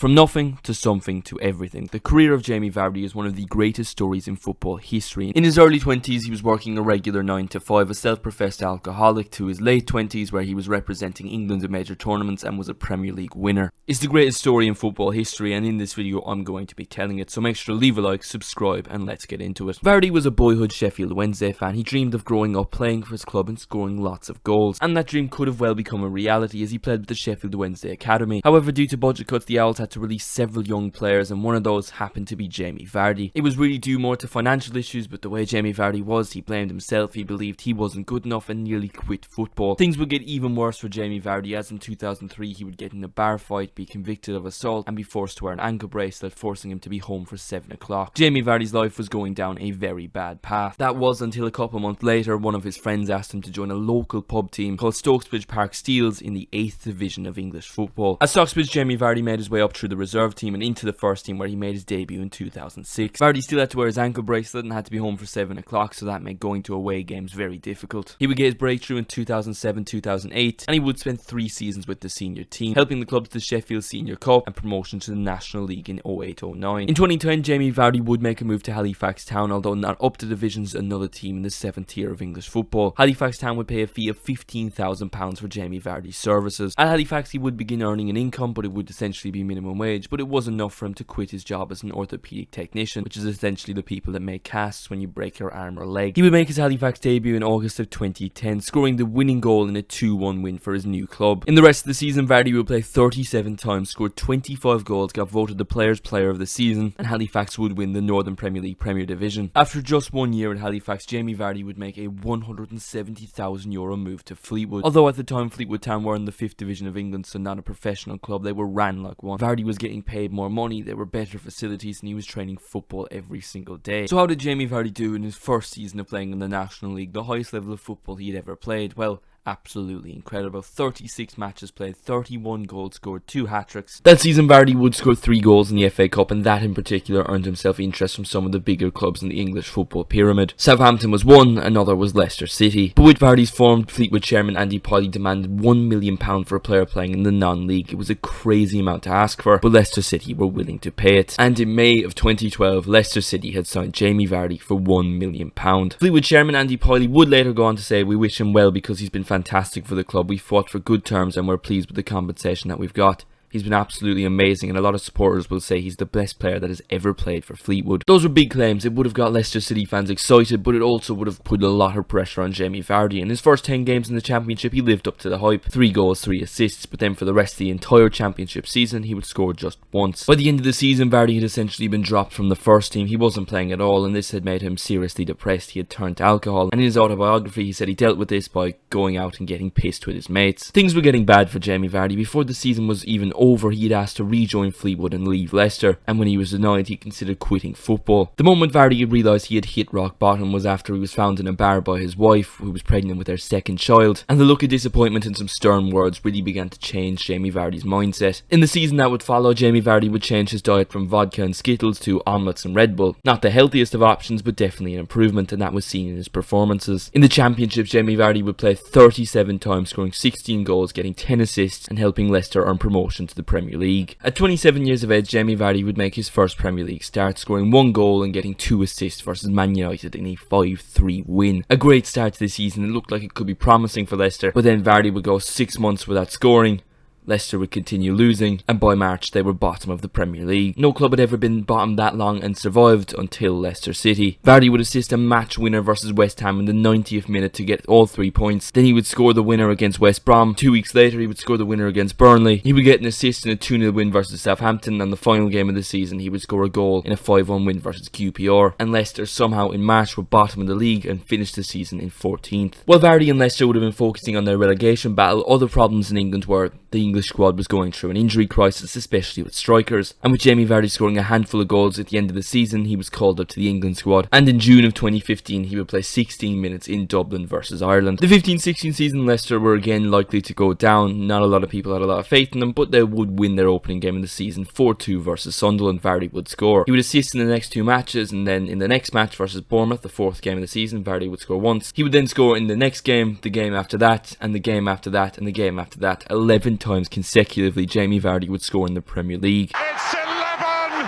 From nothing to something to everything, the career of Jamie Vardy is one of the greatest stories in football history. In his early 20s, he was working a regular 9 to 5, a self-professed alcoholic, to his late 20s where he was representing England in major tournaments and was a Premier League winner. It's the greatest story in football history, and in this video I'm going to be telling it, so make sure to leave a like, subscribe, and let's get into it. Vardy was a boyhood Sheffield Wednesday fan. He dreamed of growing up playing for his club and scoring lots of goals, and that dream could have well become a reality as he played with the Sheffield Wednesday Academy. However, due to budget cuts, the Owls had to release several young players, and one of those happened to be Jamie Vardy. It was really due more to financial issues, but the way Jamie Vardy was, he blamed himself. He believed he wasn't good enough and nearly quit football. Things would get even worse for Jamie Vardy, as in 2003 he would get in a bar fight, be convicted of assault, and be forced to wear an ankle bracelet, forcing him to be home for 7 o'clock. Jamie Vardy's life was going down a very bad path. That was until a couple months later, one of his friends asked him to join a local pub team called Stokesbridge Park Steels in the 8th Division of English football. At Stokesbridge, Jamie Vardy made his way up through the reserve team and into the first team, where he made his debut in 2006. Vardy still had to wear his ankle bracelet and had to be home for 7 o'clock, so that made going to away games very difficult. He would get his breakthrough in 2007-2008, and he would spend 3 seasons with the senior team, helping the club to the Sheffield Senior Cup and promotion to the National League in 08-09. In 2010, Jamie Vardy would make a move to Halifax Town, although not up to divisions, another team in the 7th tier of English football. Halifax Town would pay a fee of £15,000 for Jamie Vardy's services. At Halifax, he would begin earning an income, but it would essentially be minimum wage, but it was enough for him to quit his job as an orthopedic technician, which is essentially the people that make casts when you break your arm or leg. He would make his Halifax debut in August of 2010, scoring the winning goal in a 2-1 win for his new club. In the rest of the season, Vardy would play 37 times, scored 25 goals, got voted the Players' Player of the Season, and Halifax would win the Northern Premier League Premier Division. After just 1 year at Halifax, Jamie Vardy would make a €170,000 move to Fleetwood. Although at the time Fleetwood Town were in the 5th Division of England, so not a professional club, they were ran like one. Vardy was getting paid more money, there were better facilities, and he was training football every single day. So how did Jamie Vardy do in his first season of playing in the National League, the highest level of football he had ever played? Well, absolutely incredible. 36 matches played, 31 goals scored, 2 hat-tricks. That season Vardy would score 3 goals in the FA Cup, and that in particular earned himself interest from some of the bigger clubs in the English football pyramid. Southampton was one, another was Leicester City. But with Vardy's form, Fleetwood chairman Andy Polly demanded £1 million for a player playing in the non-league. It was a crazy amount to ask for, but Leicester City were willing to pay it. And in May of 2012, Leicester City had signed Jamie Vardy for £1 million. Fleetwood chairman Andy Polly would later go on to say, "We wish him well because he's been fantastic for the club. We fought for good terms and we're pleased with the compensation that we've got. He's been absolutely amazing, and a lot of supporters will say he's the best player that has ever played for Fleetwood." Those were big claims. It would have got Leicester City fans excited, but it also would have put a lot of pressure on Jamie Vardy. In his first 10 games in the Championship, he lived up to the hype. 3 goals, 3 assists, but then for the rest of the entire Championship season, he would score just once. By the end of the season, Vardy had essentially been dropped from the first team. He wasn't playing at all, and this had made him seriously depressed. He had turned to alcohol, and in his autobiography, he said he dealt with this by going out and getting pissed with his mates. Things were getting bad for Jamie Vardy. Before the season was even over, he had asked to rejoin Fleetwood and leave Leicester, and when he was denied, he considered quitting football. The moment Vardy realised he had hit rock bottom was after he was found in a bar by his wife, who was pregnant with their 2nd child, and the look of disappointment and some stern words really began to change Jamie Vardy's mindset. In the season that would follow, Jamie Vardy would change his diet from vodka and Skittles to omelettes and Red Bull. Not the healthiest of options, but definitely an improvement, and that was seen in his performances. In the Championship, Jamie Vardy would play 37 times, scoring 16 goals, getting 10 assists, and helping Leicester earn promotion to the Premier League. At 27 years of age, Jamie Vardy would make his first Premier League start, scoring 1 goal and getting 2 assists versus Man United in a 5-3 win. A great start to the season. It looked like it could be promising for Leicester, but then Vardy would go 6 months without scoring. Leicester would continue losing, and by March they were bottom of the Premier League. No club had ever been bottom that long and survived until Leicester City. Vardy would assist a match winner versus West Ham in the 90th minute to get all 3 points. Then he would score the winner against West Brom. 2 weeks later he would score the winner against Burnley. He would get an assist in a 2-0 win versus Southampton, and the final game of the season he would score a goal in a 5-1 win versus QPR. And Leicester somehow in March were bottom of the league and finished the season in 14th. While Vardy and Leicester would have been focusing on their relegation battle, other problems in England were the English squad was going through an injury crisis, especially with strikers, and with Jamie Vardy scoring a handful of goals at the end of the season, he was called up to the England squad, and in June of 2015 he would play 16 minutes in Dublin versus Ireland. The 15-16 season, Leicester were again likely to go down. Not a lot of people had a lot of faith in them, but they would win their opening game of the season 4-2 versus Sunderland. Vardy would score. He would assist in the next 2 matches, and then in the next match versus Bournemouth, the 4th game of the season, Vardy would score once. He would then score in the next game, the game after that, and the game after that, and the game after that, 11 times consecutively Jamie Vardy would score in the Premier League. It's 11!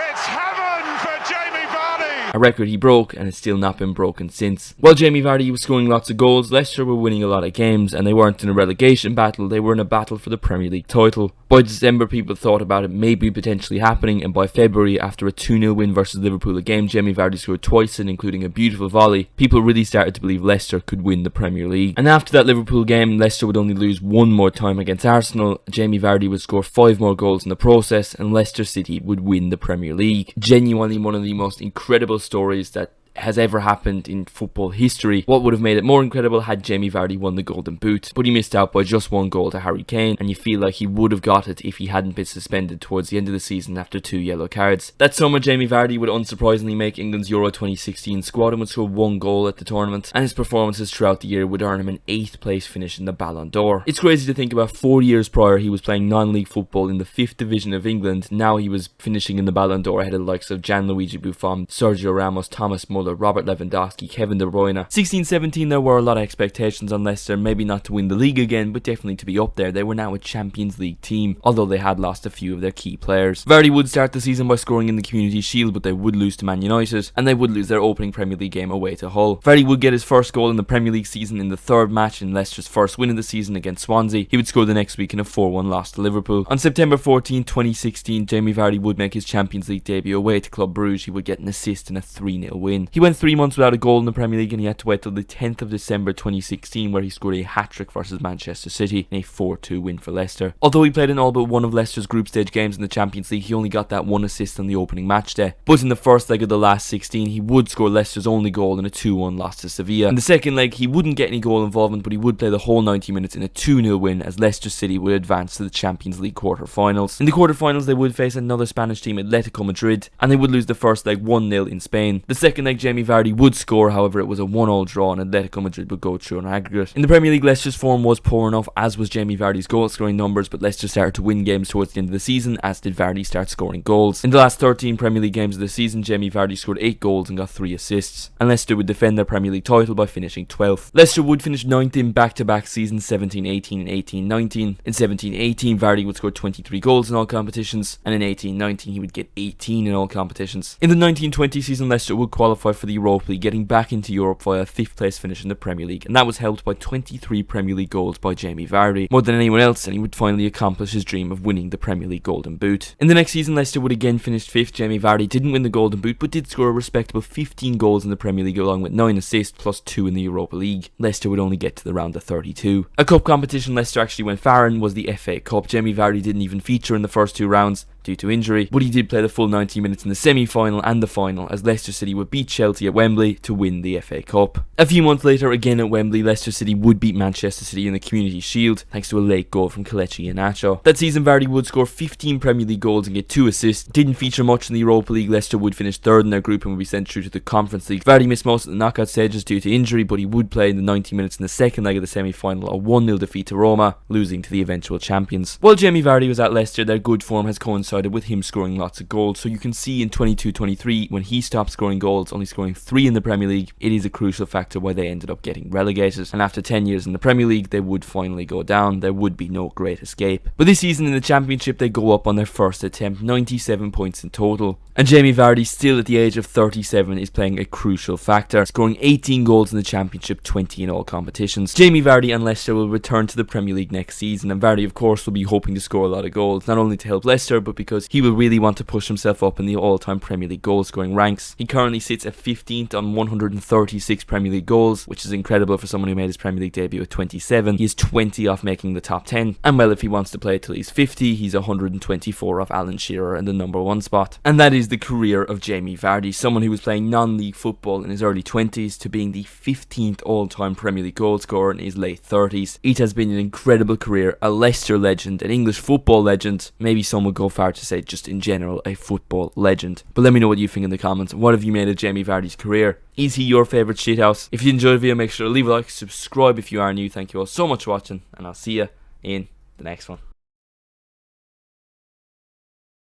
It's heaven for Jamie Vardy! A record he broke and has still not been broken since. While Jamie Vardy was scoring lots of goals, Leicester were winning a lot of games, and they weren't in a relegation battle, they were in a battle for the Premier League title. By December, people thought about it maybe potentially happening, and by February, after a 2-0 win versus Liverpool, a game Jamie Vardy scored twice in, including a beautiful volley, people really started to believe Leicester could win the Premier League. And after that Liverpool game, Leicester would only lose one more time against Arsenal, Jamie Vardy would score 5 more goals in the process, and Leicester City would win the Premier League. Genuinely one of the most incredible stories that has ever happened in football history. What would have made it more incredible had Jamie Vardy won the Golden Boot, but he missed out by just 1 goal to Harry Kane, and you feel like he would have got it if he hadn't been suspended towards the end of the season after 2 yellow cards. That summer, Jamie Vardy would unsurprisingly make England's Euro 2016 squad and would score 1 goal at the tournament, and his performances throughout the year would earn him an 8th place finish in the Ballon d'Or. It's crazy to think about 4 years prior he was playing non-league football in the 5th division of England. Now he was finishing in the Ballon d'Or ahead of the likes of Gianluigi Buffon, Sergio Ramos, Thomas Muller, Robert Lewandowski, Kevin De Bruyne. 16-17 there were a lot of expectations on Leicester, maybe not to win the league again, but definitely to be up there. They were now a Champions League team, although they had lost a few of their key players. Vardy would start the season by scoring in the Community Shield, but they would lose to Man United, and they would lose their opening Premier League game away to Hull. Vardy would get his first goal in the Premier League season in the 3rd match in Leicester's first win of the season against Swansea. He would score the next week in a 4-1 loss to Liverpool. On September 14, 2016, Jamie Vardy would make his Champions League debut away to Club Brugge. He would get an assist in a 3-0 win. He went 3 months without a goal in the Premier League, and he had to wait till the 10th of December 2016 where he scored a hat-trick versus Manchester City in a 4-2 win for Leicester. Although he played in all but one of Leicester's group stage games in the Champions League, he only got that 1 assist on the opening match day. But in the first leg of the last 16, he would score Leicester's only goal in a 2-1 loss to Sevilla. In the second leg, he wouldn't get any goal involvement, but he would play the whole 90 minutes in a 2-0 win as Leicester City would advance to the Champions League quarter-finals. In the quarter-finals, they would face another Spanish team, Atletico Madrid, and they would lose the first leg 1-0 in Spain. The second leg, Jamie Vardy would score, however it was a 1-1 draw, and Atletico Madrid would go through on aggregate. In the Premier League, Leicester's form was poor enough, as was Jamie Vardy's goal scoring numbers, but Leicester started to win games towards the end of the season, as did Vardy start scoring goals. In the last 13 Premier League games of the season, Jamie Vardy scored 8 goals and got 3 assists, and Leicester would defend their Premier League title by finishing 12th. Leicester would finish 9th in back-to-back seasons 17-18 and 18-19. In 17-18, Vardy would score 23 goals in all competitions, and in 18-19 he would get 18 in all competitions. In the 19-20 season, Leicester would qualify for the Europa League, getting back into Europe via a 5th place finish in the Premier League, and that was helped by 23 Premier League goals by Jamie Vardy, more than anyone else, and he would finally accomplish his dream of winning the Premier League Golden Boot. In the next season, Leicester would again finish 5th. Jamie Vardy didn't win the Golden Boot, but did score a respectable 15 goals in the Premier League along with 9 assists plus 2 in the Europa League. Leicester would only get to the round of 32. A cup competition Leicester actually went far in was the FA Cup. Jamie Vardy didn't even feature in the first 2 rounds due to injury, but he did play the full 90 minutes in the semi-final and the final as Leicester City would beat Chelsea at Wembley to win the FA Cup. A few months later, again at Wembley, Leicester City would beat Manchester City in the Community Shield thanks to a late goal from Kelechi Iheanacho. That season, Vardy would score 15 Premier League goals and get 2 assists. Didn't feature much in the Europa League. Leicester would finish 3rd in their group and would be sent through to the Conference League. Vardy missed most of the knockout stages due to injury, but he would play in the 90 minutes in the second leg of the semi-final, a 1-0 defeat to Roma, losing to the eventual champions. While Jamie Vardy was at Leicester, their good form has coincided with him scoring lots of goals, so you can see in 22-23 when he stopped scoring goals, only scoring 3 in the Premier League, it is a crucial factor why they ended up getting relegated, and after 10 years in the Premier League they would finally go down. There would be no great escape. But this season in the Championship they go up on their first attempt, 97 points in total, and Jamie Vardy, still at the age of 37, is playing a crucial factor, scoring 18 goals in the Championship, 20 in all competitions. Jamie Vardy and Leicester will return to the Premier League next season, and Vardy of course will be hoping to score a lot of goals, not only to help Leicester but because he will really want to push himself up in the all-time Premier League goal scoring ranks. He currently sits at 15th on 136 Premier League goals, which is incredible for someone who made his Premier League debut at 27. He is 20 off making the top 10, and well, if he wants to play till he's 50, he's 124 off Alan Shearer in the number 1 spot. And that is the career of Jamie Vardy, someone who was playing non-league football in his early 20s to being the 15th all-time Premier League goal scorer in his late 30s. It has been an incredible career, a Leicester legend, an English football legend, maybe some would go far to say just in general a football legend. But let me know what you think in the comments. What have you made of Jamie Vardy's career? Is he your favourite shithouse? If you enjoyed the video, make sure to leave a like, subscribe if you are new. Thank you all so much for watching, and I'll see you in the next one.